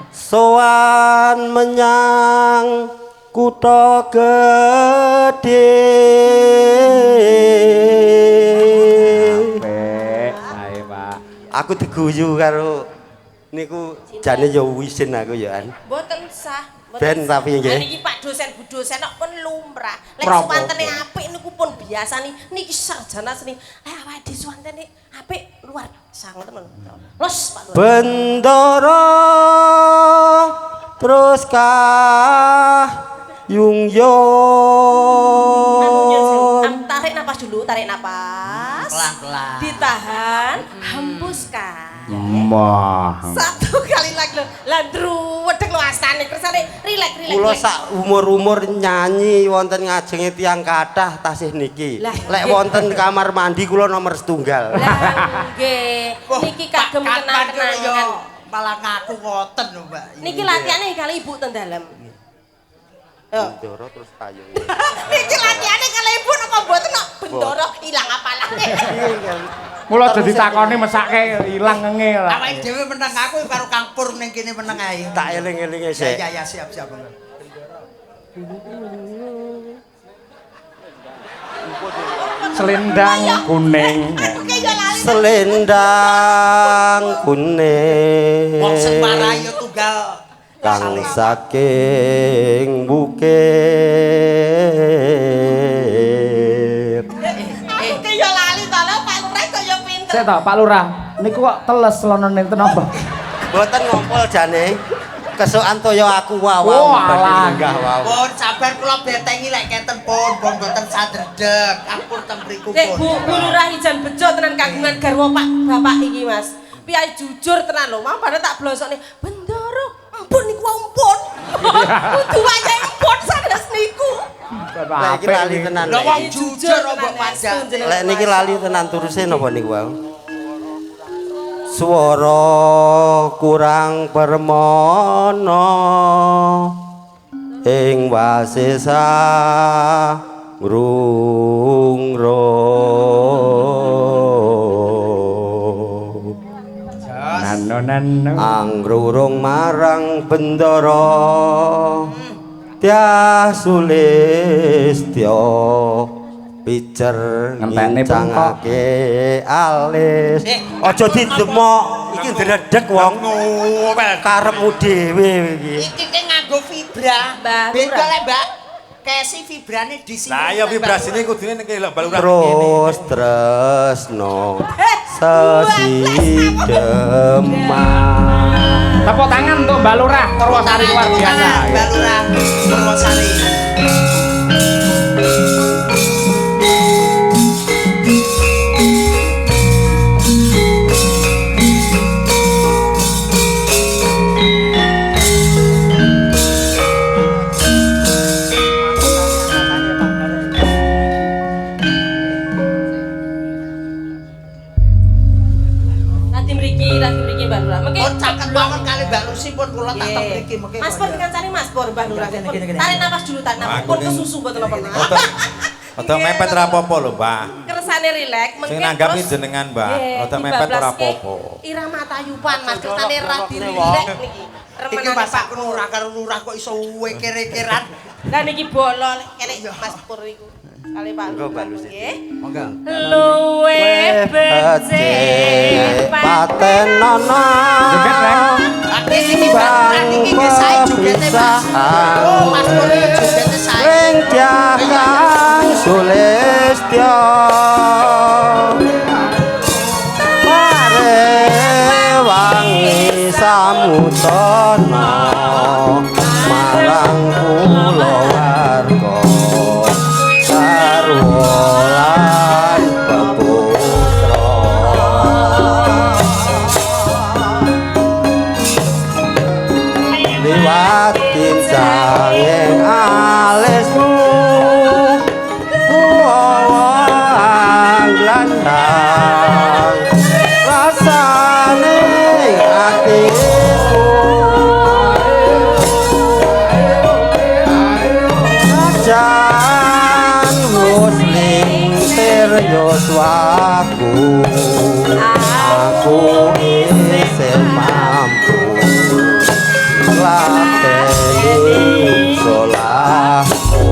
sowan menyang kutha gedhe Sae Pak. aku diguyu karo niku jane ya wisin aku ya an Mboten sah. Ben tapi nggih. Niki Pak dosen Bu dosen kok pun lumrah. Lek Prapa? suwantene apik niku pun biasa nih. Niki sarjana seni. Awake dhewe suwantene apik luar biasa ngoten lho. Los Pak Lurah. bendoro terus yung Tarik napas dulu, tarik napas. Pelan-pelan. Ditahan, hembuskan. Mah. Satu kali lagi lho. Lah druwedeg lho astane kersane rilek. kula sak umur-umur nyanyi wonten ngajenge tiyang kathah tasih niki Lah, lek nggih. wonten kamar mandi kula nomor setunggal Lah nggih, niki kagem kenang-kenangan. Malah ngaku ngoten lho, Mbak. Niki latihane kali Ibu ten dalem. Yo. bendoro terus kayung Niki latihane kali Ibu napa mboten kok bendoro ilang apalane. Mula dadi takoni mesake ilang ngenge lah. Awake dhewe meneng aku karo Kang Pur ning kene meneng ae. tak eling-elinge sik Ya siap. Selendang kuning. Oke yo lali. selendang kuning Wong sing marahi yo tunggal kang saking bukit Oke yo lali to lho Pak Lurah kaya pinter. Sik to Pak Lurah, niku kok teles lonone enten apa? boten ngompol jane kesukan toya aku wae. Oh, alah enggak wae. Pun sabar kula betengi lek kenten pun mboten sadredeg. Ampun teng mriku Nek pun. Bu Lurah Ijan Bejo tenan kagungan garwa Pak Bapak iki Mas. Piyai jujur tenan lho, mau pada tak blosokne Bendoro. Ampun niku ampun. Kudu wayahe ampun sanes niku. Lek iki lali tenan. Lho wong jujur mbok wajah. Lek niki lali tenan turuse napa niku wae? Swara kurang permono ing wasesa ngrungro nano angrurung marang bendara Tyah Sulistya picer Ngenteni ngincangake alis aja didemok iki ndredeg wong karepmu dhewe iki Iki ki nganggo vibra. Mbak Beda Lurah. lek Mbak. Kesi vibrane di sini. Lah ya vibrasine kudune ning kene Mbak Lurah. terus tresno sesi demam tepuk tangan untuk Mbak Lurah Purwosari luar biasa. Mbak Lurah Purwosari. Rati mriki Mbak Lurah. Mengke Oh caket mawon kali Mbak Lucy pun kula tak teng mriki mengke. Mas Pur dikancani Mas Pur Mbak Lurah. Tarik napas dulu, tarik napas. Pun kesusu mboten apa-apa. Rada mepet ora apa-apa lho, Mbak. Kersane rileks, Sing nanggapi jenengan, Mbak. Rada mepet ora apa-apa. Irama Tayupan Mas, kersane radi rileks niki. Iki Remenane masak Pak lurah karo lurah kok iso wekere-keran. Lah niki bolol kene Mas Pur iku. Kali Pak Lurah nggih. Monggo. Luwe becik patenono Iki Mbak iki nggih sae jogete Mas. Oh Mas Pur iki jogete sae. ring Tyah Sulistya mare wangi samutana marang kulawarga sarwa lan peputra liwat kincanging alismu kuwang landang rasane atiku najan muslim yoswaku aku isih mampu lateni solahmu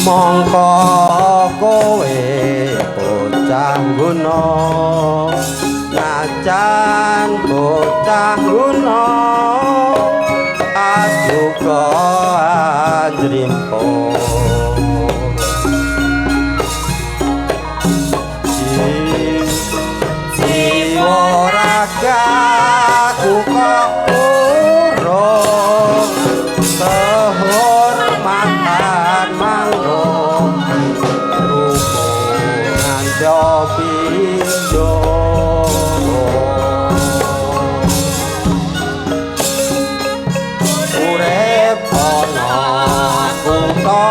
mongko kowe bocah guna najan bocah guna aduka anjrimpo jiwa ragaku kok urung kehormatan manggung rumunan jopindo urip ana kutha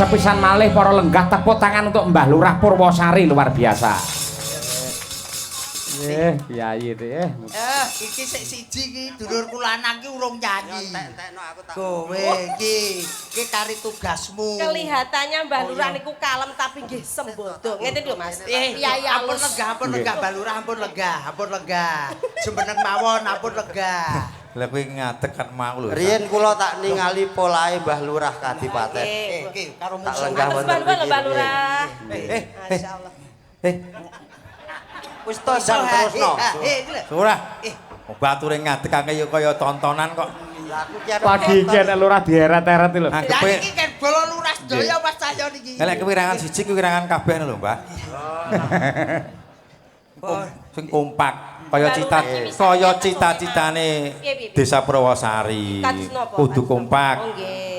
pisan malih para lenggah tepuk tangan untuk Mbah Lurah Purwosari luar biasa. Kiai Iki sik siji iki dulurku lanang iki urung nyanyi. Tekno aku tak. Kowe iki kari tugasmu. Kelihatannya Mbah Lurah niku kalem tapi nggih sembodo. Ngene lho Mas. Kiai ampun lega Mbah Lurah ampun lega. Sembeneng mawon ampun lega. Lah kowe ngadeg kan mau lho. Riyen kula tak ningali polahe Mbah Lurah Kadipaten. Iki karo Tak musuh. lenggah wonten Mbah Lurah. Masyaallah. Wis to jang terusno. Surah. Bature ngadegake ya kaya tontonan kok. Lah aku ki arep pagi iki nek Lurah dieret-eret lho. Lah iki kan bola Lurah sedaya Mas Cahyo niki. Nek kewirangan siji kewirangan kabeh lho, Mbah. Sing kompak kaya cita-citane Desa Purwosari. Kudu kompak. Oh nggih.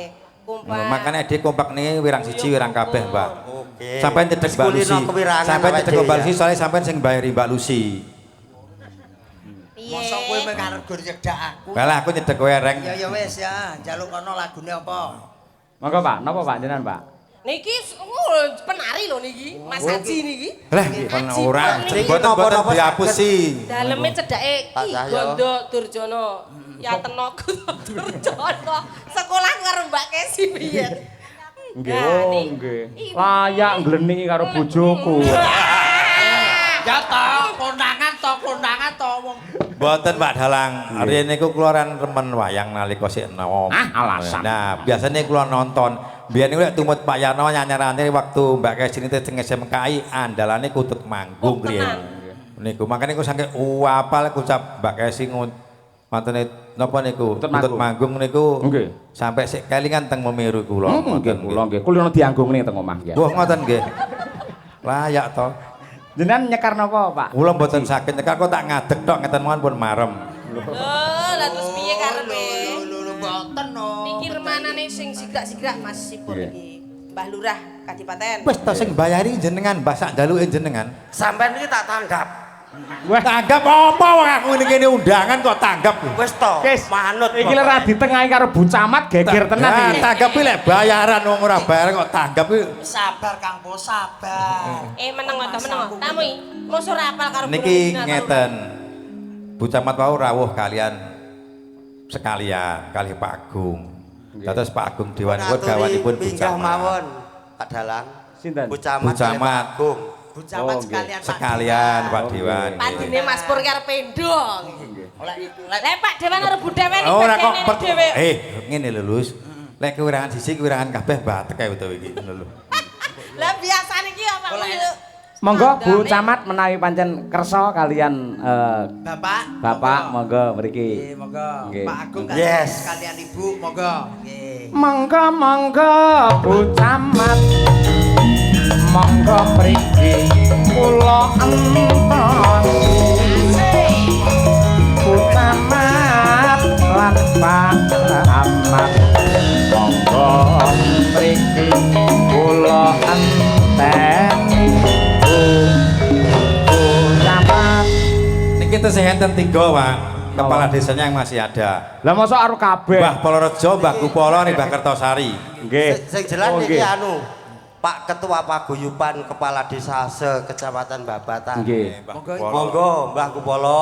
Kompak. Makane dhek kompak niki wirang siji wirang kabeh, Mbah. Oke. Sampai cedek Mbak Lucy. Sampai cedek Mbak Lucy soalnya sampai sing bayari Mbak Lucy. Mosok kowe mek arep gur nyedak aku. Lah aku nyedek kowe reng. Ya wis ya, njaluk kono lagune apa? Monggo Pak, napa Pak jenengan Pak? Niki penari lho niki, Mas Haji niki. Lah ora boten diapusi. Daleme cedake Ki Gondo Durjono. Ya tenok Durjono. Sekolah karo Mbak Kesi biyen. Nggih. Layak ngleniki karo bojoku. Ya kondangan to wong. Mboten Pak Dalang. Riyen niku kula remen wayang nalika sik enom. Alasan. Nah, biasanya kula nonton. Biyen niku lek tumut Pak Yarno nyanyarane waktu Mbak Kesi nite teng SMKI andalane kutut manggung riyen. Niku makane niku saking apal ucap Mbak Kesi ngontene napa niku kutut manggung niku. Nggih. Sampai sik kelingan teng Memeru kula. Nggih kula nggih. Kula dianggungne teng omah nggih. Wah ngoten nggih. Layak to. Jenengan nyekar napa, Pak? Kula mboten saged nyekar kok tak ngadeg tok ngeten mawon pun marem. Lah terus piye karepe? Lho mboten no. Niki remanane sing sigrak-sigrak Mas Sipur iki. Mbah Lurah Kadipaten. Wis to sing bayari jenengan, Mbah sak daluke jenengan. sampean iki tak tanggap. Wah, Tanggap apa wong aku ini kene undangan kok tanggap. Wis to, Kis, manut. iki lek ra ditengahi karo Bu Camat geger tenan iki. Tanggap iki lek bayaran wong ora bayar kok tanggap iki. Sabar Kang Po, sabar. Meneng to meneng. Tamu iki mosok ora apal karo Niki ngeten. Bu Camat wau rawuh kalian sekalian kali Pak Agung. Dados Pak Agung Dewan gawanipun Bu Pinggah Camat. mawon, Pak Dalang. Sinten? Bu Camat. Bu Camat. Agung. Bu Camat Oh, sekalian Sekalian Pak Dewan. Pandine Mas Pur karo Pendong. Lah Pak Dewan karo Bu Dewan iki Ora kok dhewe. ngene lho Lus. Lek kewirangan siji kewirangan kabeh batek kae utawa iki ngono lho. Lah biasane iki apa lho? Monggo Bu Camat menawi pancen kersa kalian Bapak monggo mriki. Nggih, monggo. Nggih. Pak Agung Yes. kalian Ibu, monggo. Nggih. Monggo Bu Camat. Monggo mriki kula entosi. Bu Camat lan Pak Camat. Monggo mriki kula enteni. Bu Camat. Niki tesih enten 3, Pak. Kepala desanya yang masih ada. Lah mosok karo kabeh. Mbah Polorejo, Mbah Kupolo, Mbah Kertosari. Nggih. Sing jelas Oh, niki nggih. anu Pak Ketua Paguyuban Kepala Desa se-Kecamatan Babatan. Nggih. Monggo Mbah Kupolo.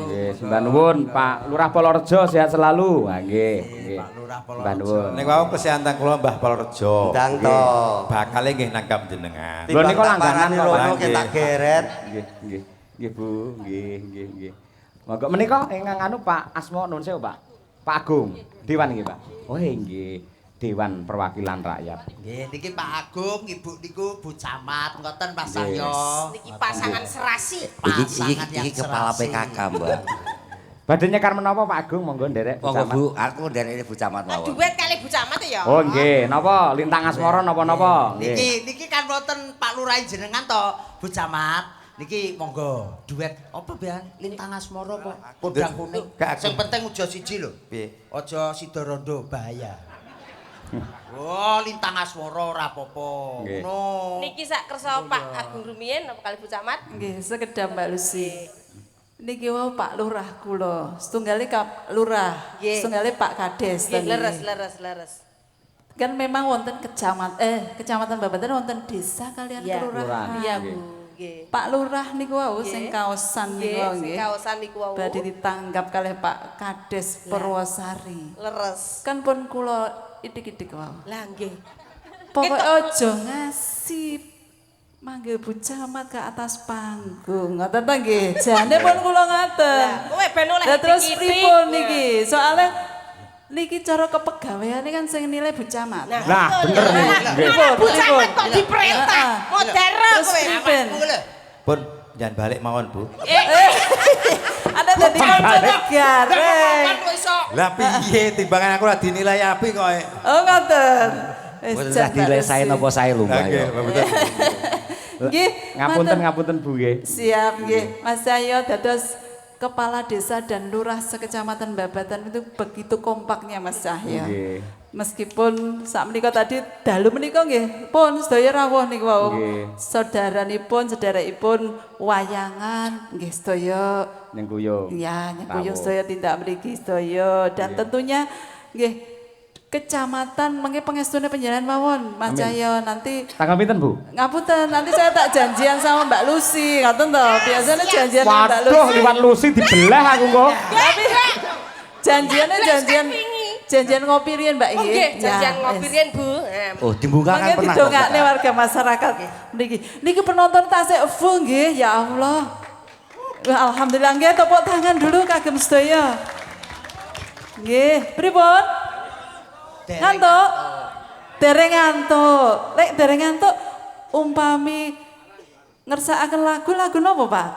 Nggih, sembah nuwun Pak Lurah Polorejo sehat selalu. Ha nggih, nggih. Pak Lurah Sembah nuwun. Nek wau kesehatan kula Mbah Polorejo. Ndang to. Bakale nggih nangkap jenengan. Lho, niku langganan kok, Pak. rono kita geret. Nggih, nggih. Nggih, Bu. Nggih. Monggo menika ingkang anu Pak Asma nuwun sewu, Pak. Pak Agung, Dewan nggih, Pak. Oh, nggih. Dewan Perwakilan Rakyat. Nggih, niki Pak Agung, Ibu niku Bu Camat, ngoten Mas Nggih. Cahyo. Niki pasangan serasi. Pasangan yang kepala serasi. PKK, Mbak. Badhe nyekar menapa Pak Agung monggo nderek Bu Monggo Camat. Bu, aku dari Bu Camat mawon. Duet kali Bu Camat ya. Oh, nggih. Napa lintang asmara napa-napa? Nggih. Niki kan wonten Pak Lurah jenengan to, Bu Camat. Niki monggo duet apa bean lintang asmara kok kodang kuning. Kak Agung. Sing penting uja siji lho. Piye? Aja sida rondo bahaya. Oh, lintang asmara ora apa-apa. Nggih. Ngono. Niki sak kersa Pak Agung Rumiyin apa kali Bu Camat? Nggih, sekedap Mbak Lucy. Niki wau Pak Lurah kula, setunggale Kap Lurah, Nggih. setunggale Pak Kades. Nggih, leres. Kan memang wonten kecamatan Babadan wonten desa kalian Iya. kelurahan. Iya, Bu. Nggih. Pak Lurah niku wau sing kaosan niku wau Nggih, nggih. kaosan niku wau. Badhe ditanggap kalih Pak Kades Purwosari. Leres. Kan pun kula idik-idik wau. Lah nggih. Pokoke aja ngasih manggil Bu Camat ke atas panggung. Ngoten ta nggih. Jane pun kula ngaten. Lah, kowe ben oleh Lah terus itik-itik. pripun niki? Soale niki cara kepegawaiane kan sing nilai Bu Camat. Lah, bener nih. Nggih. Bu Camat kok diperintah. Modern Terus kowe. pripun? Pun jangan balik mawon, Bu. Ada dadi kanca negara. Lah piye timbangan aku lah dinilai apik kok. Oh ngoten. Wis Mboten usah dilesain apa sae lho, Mbak. Nggih, ya. betul. Nggih, Ngapunten Bu nggih. Siap nggih. Mas Cahyo dados kepala desa dan lurah sekecamatan Babatan itu begitu kompaknya Mas Cahyo. Nggih. Meskipun sak menika tadi dalu menika nggih pun sedaya rawuh niku wau. Nggih. Saudaranipun, sedherekipun wayangan nggih sedaya Ning kuyung. ya nyekuyung Rawuh. sedaya tindak mriki sedaya dan tentunya nggih kecamatan mengke pengestune penjalan mawon Mas Amin. Cahyo nanti Tanggal pinten, Bu? ngapunten nanti saya tak janjian sama Mbak Lucy ngoten to biasanya janjian sama Mbak Waduh, Lucy liwat Lucy dibelah aku kok. tapi janjiannya janjian ngopi riyen Mbak Oh Iye. nggih, janjian ngopi riyen, Bu. Oh, dibuka kan Mangke pernah. didongakne warga masyarakat niki. Niki penonton tasik full nggih, ya Allah. Wah, alhamdulillah nggih tepuk tangan dulu kagem sedaya. Nggih, pripun? Ngantuk? Dereng ngantuk. Lek dereng ngantuk umpami ngersakaken lagu napa, Pak?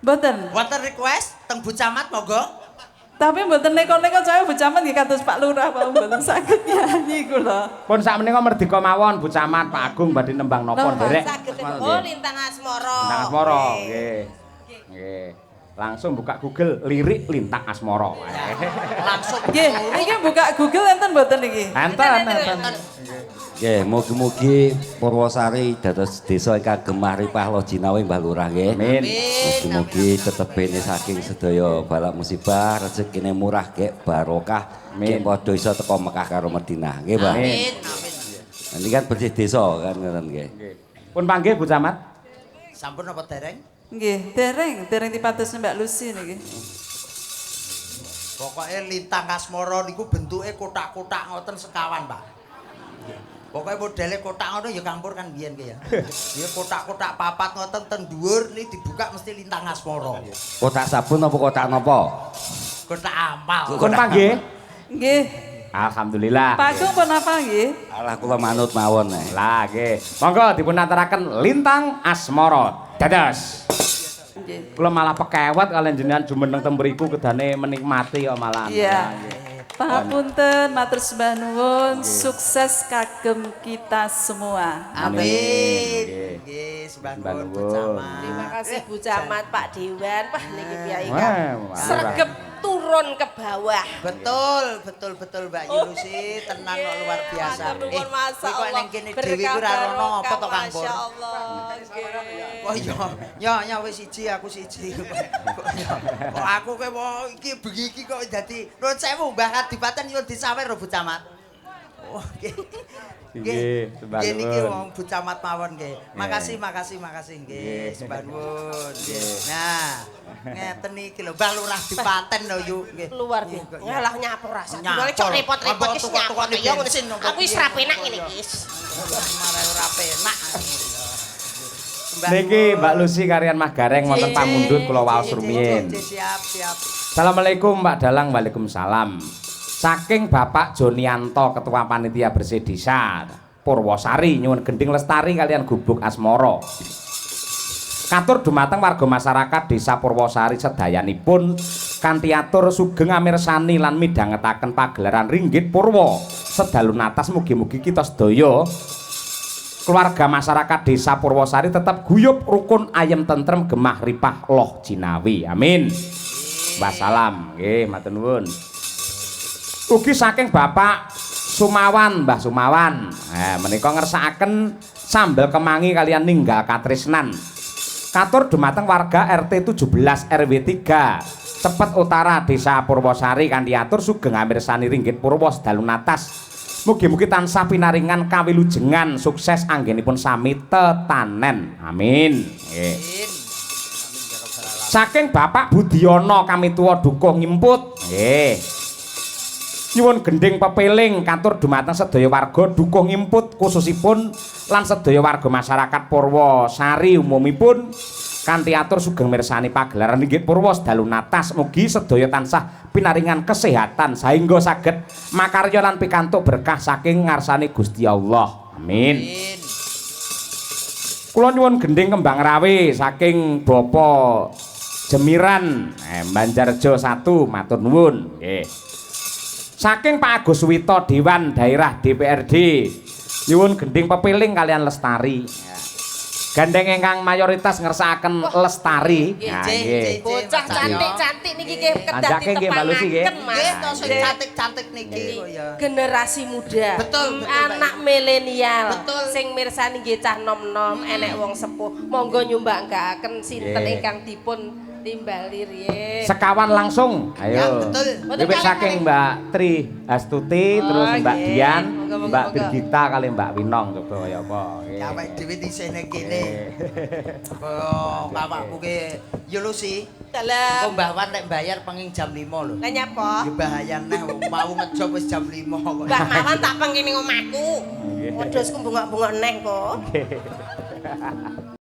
Mboten. Wonten request teng Bu Camat monggo. Tapi mboten neko-neko saya Bu Camat nggih kados Pak Lurah, Pak mboten saged nyanyi kula. Pun sak menika merdeka mawon Bu Camat, Pak Agung badhe nembang napa Napa? nderek. Saged oh lintang asmara. Lintang Asmara, nggih. Nggih. Langsung buka Google lirik Lintang Asmara. Langsung. Nggih, niki buka Google enten mboten niki? Enten. Nggih, mugi-mugi Purwosari dados desa ingkang gemah ripah lo jinawi Mbah Lurah nggih. Amin. Mugi-mugi tetepene saking sedaya balak musibah, rezekine murah gek barokah. Amin. Gek padha iso teko Mekah karo Madinah, nggih, Pak. Amin. Amin. Ini kan bersih desa kan ngoten nggih. Nggih. Pun panggih Bu Camat. Sampun apa dereng? Nggih, dereng dipatusne Mbak Lucy niki. Pokoknya Lintang Asmara niku bentuke kotak-kotak ngoten sekawan, Pak. Pokoknya modele kotak ngono ya kampur kan biyen ki ya. Ya kotak-kotak papat ngoten ten dhuwur ni dibuka mesti Lintang Asmara. Kotak sabun apa kotak napa? Kotak amal. Pun panggih. Nggih. Alhamdulillah. Pak Agung pun apa nggih? Alah kula manut mawon Lah nggih. Monggo dipun aturaken Lintang Asmara. Dados. Nggih. Kula malah pekewet kalian jenengan jumeneng teng mriku kedane menikmati kok malahan. Iya. Nah, Pangapunten, matur sembah nuwun, sukses kagem kita semua. Amin. Nggih. Nggih, sembah Sembah nuwun Bu nuwun. Camat. Terima kasih Bu Camat, Pak Dewan. Wah niki piyai Wah, kan. wah. Sregep turun ke bawah. Betul Mbak Yunusi, tenan kok luar biasa. Matur nuwun Masya kowe kok Allah. ning kene dhewe ku ora ono apa to Kang Pur? Masya Allah. Nggih. Oh iya wis siji aku siji. Kok aku kowe mau iki bengi iki kok dadi nuwun sewu Mbah Kadipaten nyuwun disawer lho Bu Camat. Oh nggih. Nggih, sembah Nggih niki nuwun. wong Bu Camat mawon nggih. Makasih nggih. Sembah nuwun. Nah, ngeten iki lho Mbah Lurah Dipaten lho yuk nggih. Luar biasa. Ngalah nyapur rasa. Nyapur. Boleh cok repot-repot Ambek wis tukok-tukok nyapur. Ya ngono bensin, sih. Aku wis ra penak ngene iki. Marah ora penak. Niki Mbak Lucy karian Mas Gareng wonten pamundhut kula waos rumiyin. Siap. Assalamualaikum Mbak Dalang, waalaikumsalam. Saking Bapak Jonianto Ketua Panitia Bersih Desa Purwosari nyuwun gending lestari kalian gubuk asmara. Katur dumateng warga masyarakat Desa Purwosari sedayanipun kanthi atur sugeng amirsani lan midhangetaken pagelaran Ringgit Purwa sedalu natas mugi-mugi kita sedaya keluarga masyarakat Desa Purwosari tetap guyub rukun ayem tentrem gemah ripah loh jinawi. Amin. Wassalam. Nggih, matur nuwun. Ugi saking Bapak Sumawan, Mbah Sumawan. Menika ngersakaken sambel kemangi kalian ninggal katresnan. Katur dumateng warga RT 17 RW 3 Cepet Utara Desa Purwosari kanthi atur sugeng amirsani Ringgit Purwa sedalu natas Mugi-mugi tansah pinaringan kawilujengan sukses anggenipun sami tetanen. Amin. Nggih. Saking Bapak Budiono kami tuwa dukuh ngimput. Nggih. Nyuwun gending pepeling katur dumateng sedaya warga dukuh ngimput khususipun lan sedaya warga masyarakat Purwosari umumipun kanthi atur sugeng mirsani pagelaran inggih Purwo dalu natas mugi sedaya tansah pinaringan kesehatan sehingga saged makarya lan pikantuk berkah saking ngarsane Gusti Allah. Amin. Kula nyuwun gending kembang rawe saking Bapak Jemiran Banjarjo 1 matur nuwun. Nggih. Saking Pak Agus Wito Dewan Daerah DPRD nyuwun gending pepiling kalian Lestari. Gandeng ingkang mayoritas ngersakaken Lestari. Nggih. Bocah cantik-cantik niki nggih kedah Anjake nggih Mbak Lucy nggih. Nggih, to sing cantik-cantik niki kok ya. Generasi muda. Betul, betul, anak milenial. Betul. Sing mirsani nggih cah nom-nom, enek wong sepuh. Monggo nyumbangkaken sinten ingkang dipun timbali riyen. Sekawan langsung. Ya, Ayo. betul. Wiwit saking Mbak Tri Astuti terus Mbak nggih. Dian, Monggo, Mbak monggo. Birgita kali Mbak Winong coba kaya apa. Nggih. Ya awake dhewe disene kene. Oh, bapakku ki yo lho sih. Dalam. Kok Mbah Wan nek bayar penging jam 5 lho. Lah nyapa? Ya bahaya neh wong mau ngejob wis jam 5 kok. Mbak Mawan tak pengini omahku. Wedhus ku bungak-bungak neng kok.